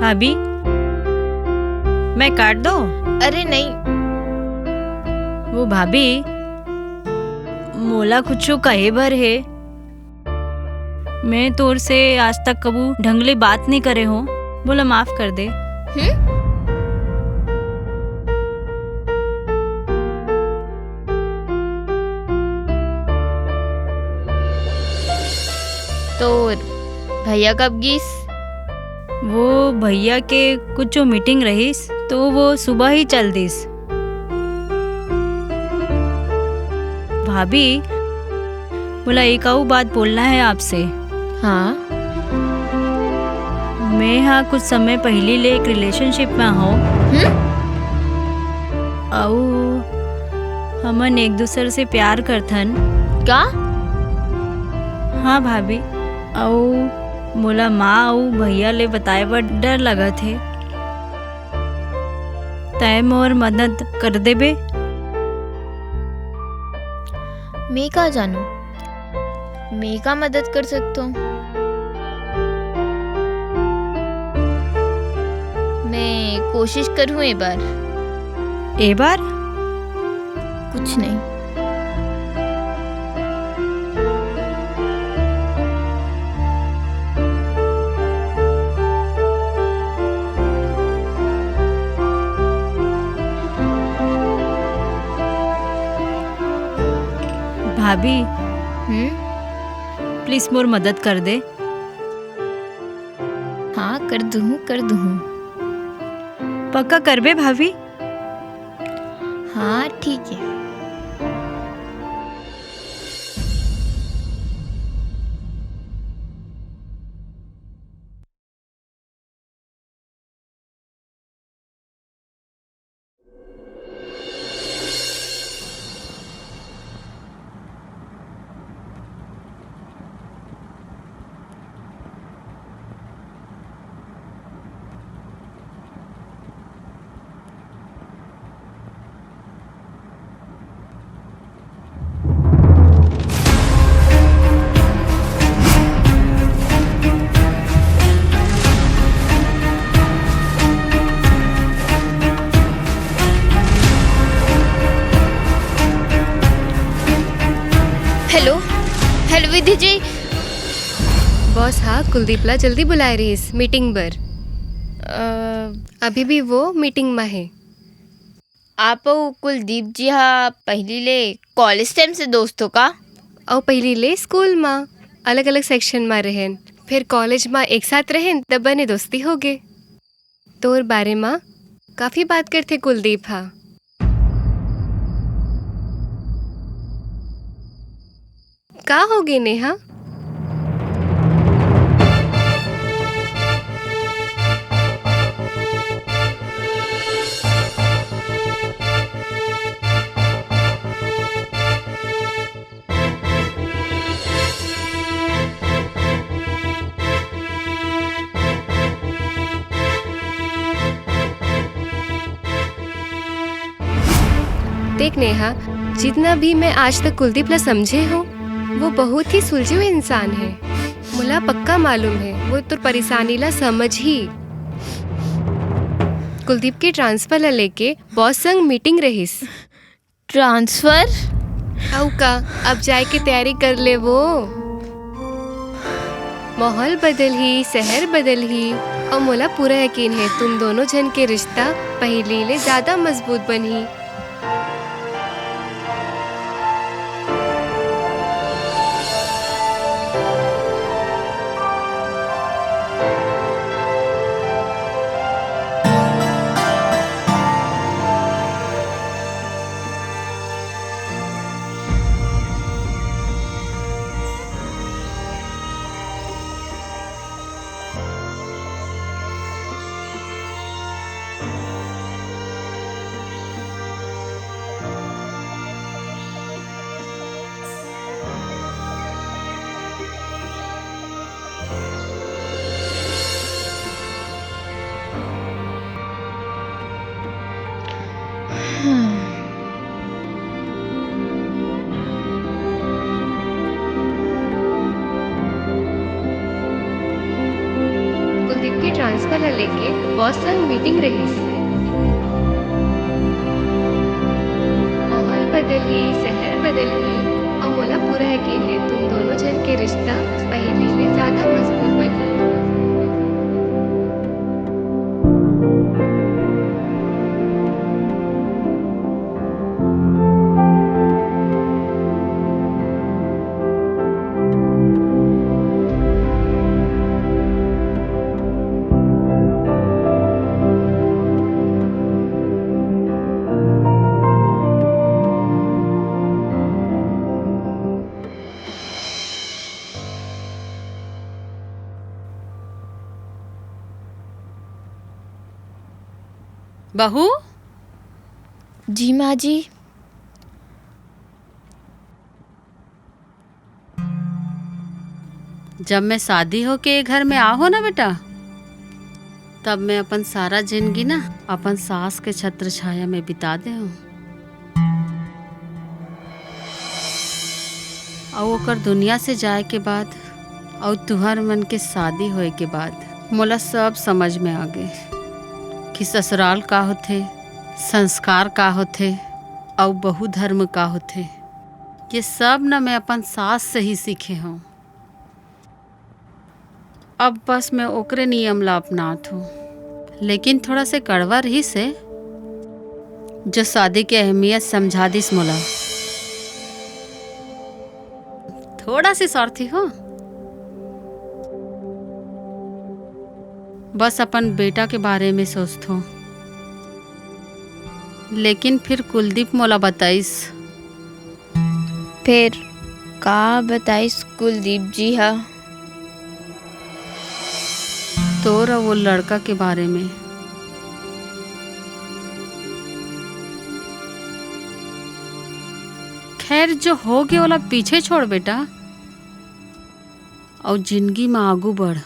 भाभी, मैं काट दो? अरे नहीं। वो भाभी, मोला कुछ कहे भर है। मैं तोर से आज तक कबू ढंगले बात नहीं करे हो, बोला माफ कर दे। तो भैया कब गीस? वो भैया के कुछ मीटिंग रहीस तो वो सुबह ही चल दिस। भाभी, बोला एक आऊ बात बोलना है आपसे। हाँ। मैं हाँ कुछ समय पहले ले एक रिलेशनशिप में हूँ। आऊ हमन एक दूसरे से प्यार करथन। का? हाँ भाभी, आऊ मोला माँ आऊ भैया ले बताए बर डर लगत है। तय मोर मदद कर देबे। मैं का जानू, मैं का मदद कर सकता हूँ? मैं कोशिश करूँ एक बार। ए बार? कुछ नहीं। भाभी, प्लीज मोर मदद कर दे। हाँ कर दूँ, कर दूँ। पक्का करबे भाभी? हाँ ठीक है। हेलो हेलो विधि जी। बॉस हाँ कुलदीपला जल्दी बुलाए रहीस मीटिंग बर। अभी भी वो मीटिंग में है। आप कुलदीप जी हाँ पहली ले कॉलेज टाइम से दोस्त हो का? और पहली ले स्कूल में अलग अलग सेक्शन में रहेन, फिर कॉलेज में एक साथ रहेन, तब बने दोस्ती हो गए। तोर बारे में काफ़ी बात करते कुलदीप हाँ। का हो गए नेहा? देख नेहा, जितना भी मैं आज तक कुलदीप ला समझे हूँ, वो बहुत ही सुलझे हुए इंसान है। मुला पक्का मालूम है वो तो परेशानी ला समझ ही। कुलदीप के ट्रांसफर ला लेके बॉस संग मीटिंग रहीस। ट्रांसफर? औ का अब जाए के तैयारी कर ले वो। माहौल बदल ही, शहर बदल ही, और मोला पूरा यकीन है तुम दोनों जन के रिश्ता पहले ले ज्यादा मजबूत बनी। कुलदीप की ट्रांसफर ट्रांसफर ला लेके बॉस संग मीटिंग रही से। माहौल बदली, शहर बदली और मोला पूरा यकीन है तुम दोनों जन के रिश्ता पहले से ज्यादा मजबूत बनी। बहू, जी माँ जी। जब मैं शादी होके घर में आहो ना बेटा, तब मैं अपन सारा जिंदगी ना अपन सास के छत्र छाया में बिता दे हूँ। और ओकर दुनिया से जाए के बाद और तुहर मन के शादी होए के बाद मोला सब समझ में आ गए कि ससुराल का होथे, संस्कार का होथे और बहु धर्म का होथे। ये सब न मैं अपन सास से ही सीखे हूँ। अब बस मैं ओकरे नियम ला अपनात हूँ, लेकिन थोड़ा से कड़वा रही से जो शादी की अहमियत समझा दिस मोला। थोड़ा सी स्वार्थी हो, बस अपन बेटा के बारे में सोचत हो। लेकिन फिर कुलदीप मोला बताइस। फिर का बताइस कुलदीप जी हा? तोर वो लड़का के बारे में। खैर जो हो गया वाला पीछे छोड़ बेटा, और जिंदगी में आगू बढ़।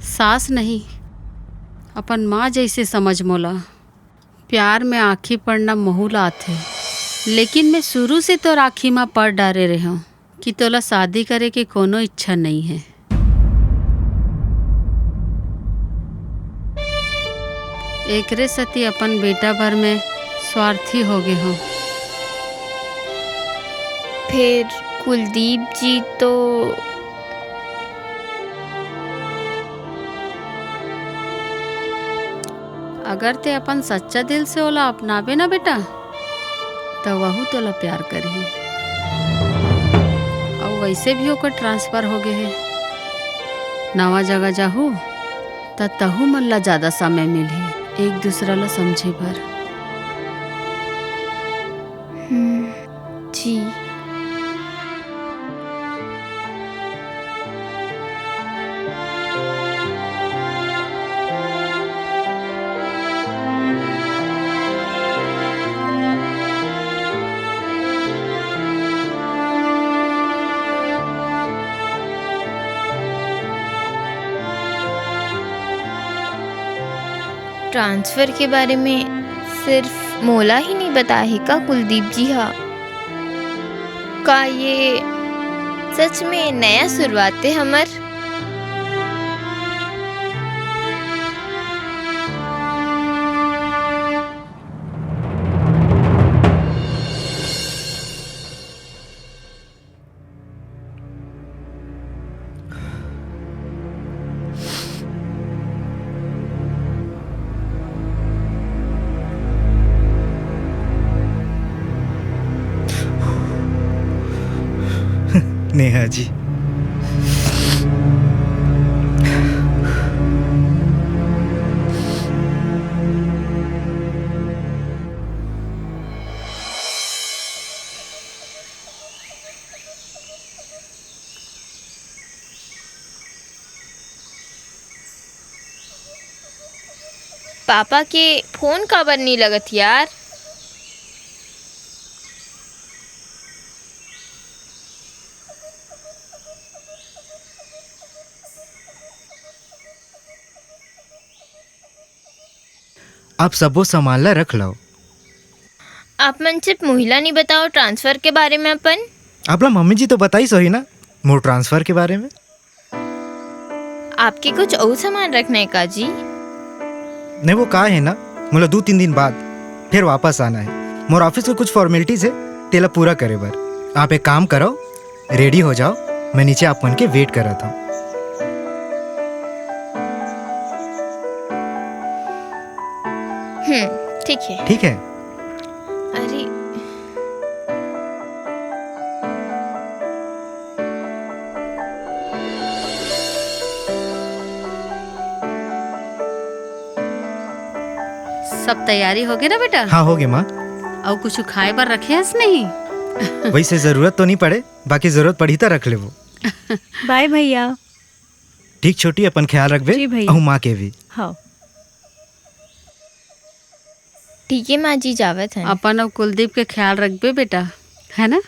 सास नहीं, अपन माँ जैसे समझ मोला। प्यार में आँखी पड़ना महूल आथे, लेकिन मैं शुरू से तो आँखी में पड़ डारे रहे हूँ कि तोला शादी करे के कोनो इच्छा नहीं है। एकरे सती अपन बेटा भर में स्वार्थी हो गए हो। फिर कुलदीप जी तो अगर ते अपन सच्चा दिल से ओला अपनाबे ना बेटा, तो वहू तोला प्यार करही। और वैसे भी ओकर ट्रांसफर हो गए है, नवा जगह जाहू त तहू मन ला ज्यादा समय मिलही एक दूसरा ला समझे भर। जी। ट्रांसफर के बारे में सिर्फ मोला ही नहीं बताया है का कुलदीप जी हा? का ये सच में नया शुरुआत है हमर? नेहा जी, पापा के फोन काबर नहीं लगत यार? आप सबो सामान ला रख लो। आप मन सिर्फ महिला नहीं बताओ ट्रांसफर के बारे में अपन? आपला मम्मी जी तो बताई सही ना मोर ट्रांसफर के बारे में। आपके कुछ और सामान रखने का जी? नहीं वो कहा है ना, मोला 2-3 दिन बाद फिर वापस आना है। मोर ऑफिस में कुछ फॉर्मेलिटीज है, तेला पूरा करे बर। आप एक काम करो, रेडी हो जाओ, मैं नीचे आप मन के वेट कर रहा था। ठीक है। ठीक है। अरे सब तैयारी हो गई ना बेटा? हाँ हो गया माँ। और कुछ खाए बर रखे हस नहीं? वैसे जरूरत तो नहीं पड़े, बाकी जरूरत पड़ी तो रख ले वो। बाय भैया। ठीक छोटी, अपन ख्याल रखबे। जी भैया। और माँ के भी। हाँ ठीक है माँ जी, जावत है। अपन और कुलदीप के ख्याल रखबे बेटा, है ना?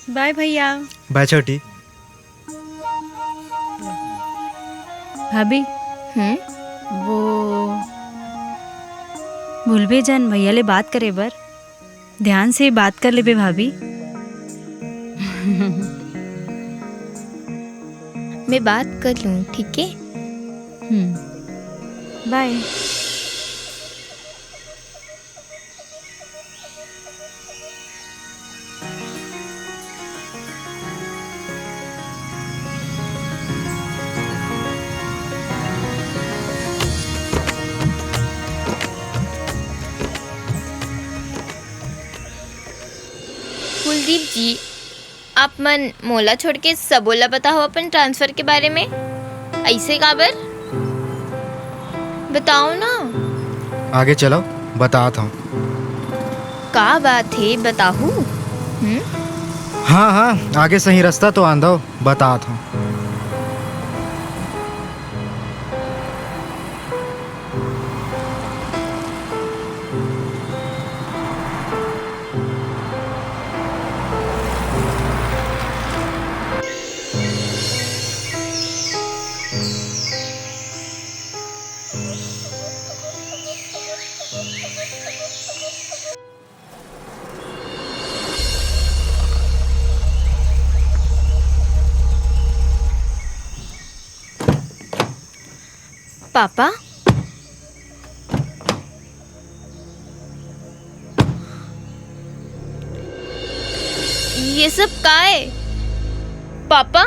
बाय भैया। बाय छोटी। भाभी हम्म वो भूलबे जान भैया ले बात करे बर, ध्यान से बात कर लेबे भाभी। मैं बात कर लूँ, ठीक है? बाय। कुलदीप जी, आप मन मोला छोड़ के सबोला बताओ अपन ट्रांसफर के बारे में। ऐसे काबर बताओ ना। आगे चलो, बताता हूँ। का बात है, बताओ। हाँ हाँ, आगे सही रास्ता तो आंदो, बताता हूँ। पापा, ये सब का है? पापा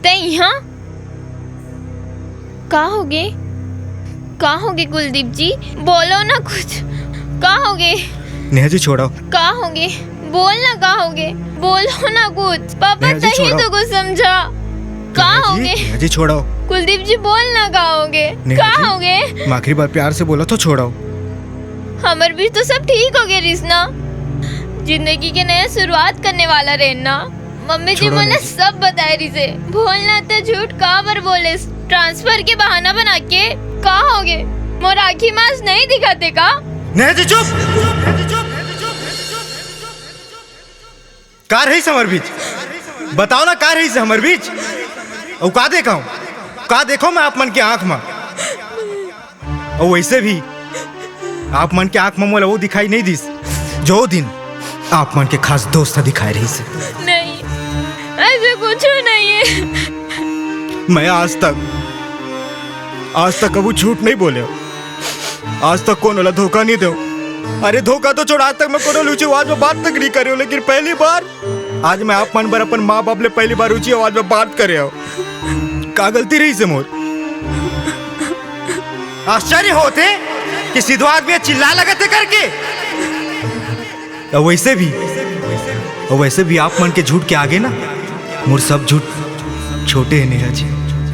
ते यहाँ का हो गए? का हो गए कुलदीप जी? बोलो ना कुछ, का हो गए? नेहा जी छोड़ो। का हो गए? बोल ना, का हो गए? बोलो ना कुछ। पापा नेहा जी, तही छोड़ो। तो कुछ समझा। का हो गए? नेहा जी छोड़ो। कुलदीप जी बोल ना, का हो गए? नेहा का जी, हो गए? आखिरी बार प्यार से बोला तो छोड़ो। हमारे बीच तो सब ठीक हो गया रिश्ना, जिंदगी के नया शुरुआत करने वाला रहना। मम्मी जी छोड़ो बोले नेहा जी। सब बताए रिसे, बोलना तो झूठ का पर बोले, ट्रांसफर के बहाना बना के। का हो गए? मोर आँखी मास नहीं दिखाते का? नेहा जी चुप। का रही समर बीच, बताओ ना, का रही से हमर बीच? और का देखा हूँ, का देखो मैं आप मन के आंख में? और वैसे भी आप मन के आंख में मोला वो दिखाई नहीं दिस जो दिन आप मन के खास दोस्त दिखाई रही से। नहीं, ऐसे कुछ नहीं है। मैं आज तक कभी झूठ नहीं बोले, आज तक कौन वाला धोखा नहीं दो। अरे धोखा तो छोड़, आज तक मैं कोनो ऊंची आवाज में बात तक नहीं करे हो, लेकिन पहली बार आज मैं आप मन बर अपन माँ बाप ले पहली बार ऊंची आवाज में बात करे हो। का गलती रही से मोर? आश्चर्य होते कि सीधो आदमी चिल्ला लगते करके। और वैसे भी आप मन के झूठ के आगे ना मोर सब झूठ छोटे हैं नेहा जी,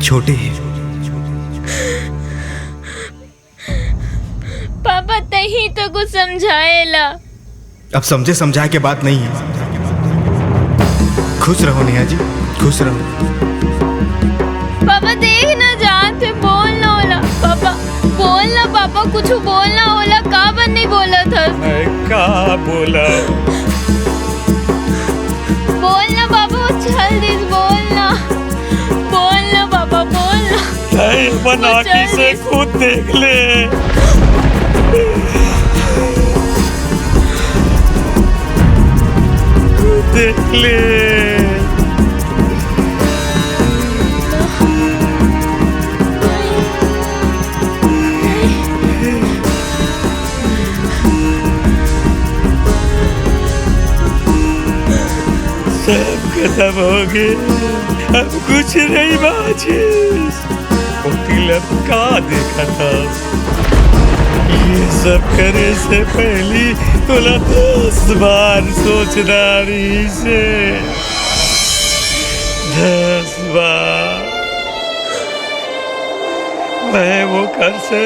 छोटे हैं। पापा तही तो कुछ समझाएला। अब समझे समझाए के बात नहीं है। खुश रहो नेहा जी, खुश रहो। पापा देख ना, जाते बोल ना होला। पापा बोलना पापा, कुछ बोलना। ओला का बन नहीं बोला था। मैं का बोला? बोलना पापा, वो चल दिस, बोलना बोलना पापा, बोलना। तय बना की से खुद देख ले। देख ले। सब खत्म हो गए, अब कुछ नहीं बाजी। वकील अब का देखा था? ये सब करे से पहले तोला 10 बार सोचना रही से। 10 बार मैं वो कर से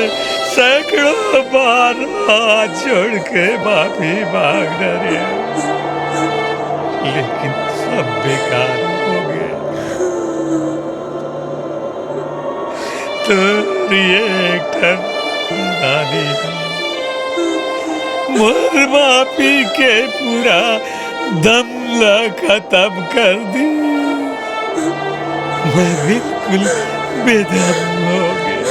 सैकड़ों बार हाथ जोड़ के माफी मांग रहे, लेकिन सब बेकार हो गया। तो ये एक नानी मोर माफी के पूरा दम ला खत्म कर दी। मैं बिल्कुल बेदम हो गया।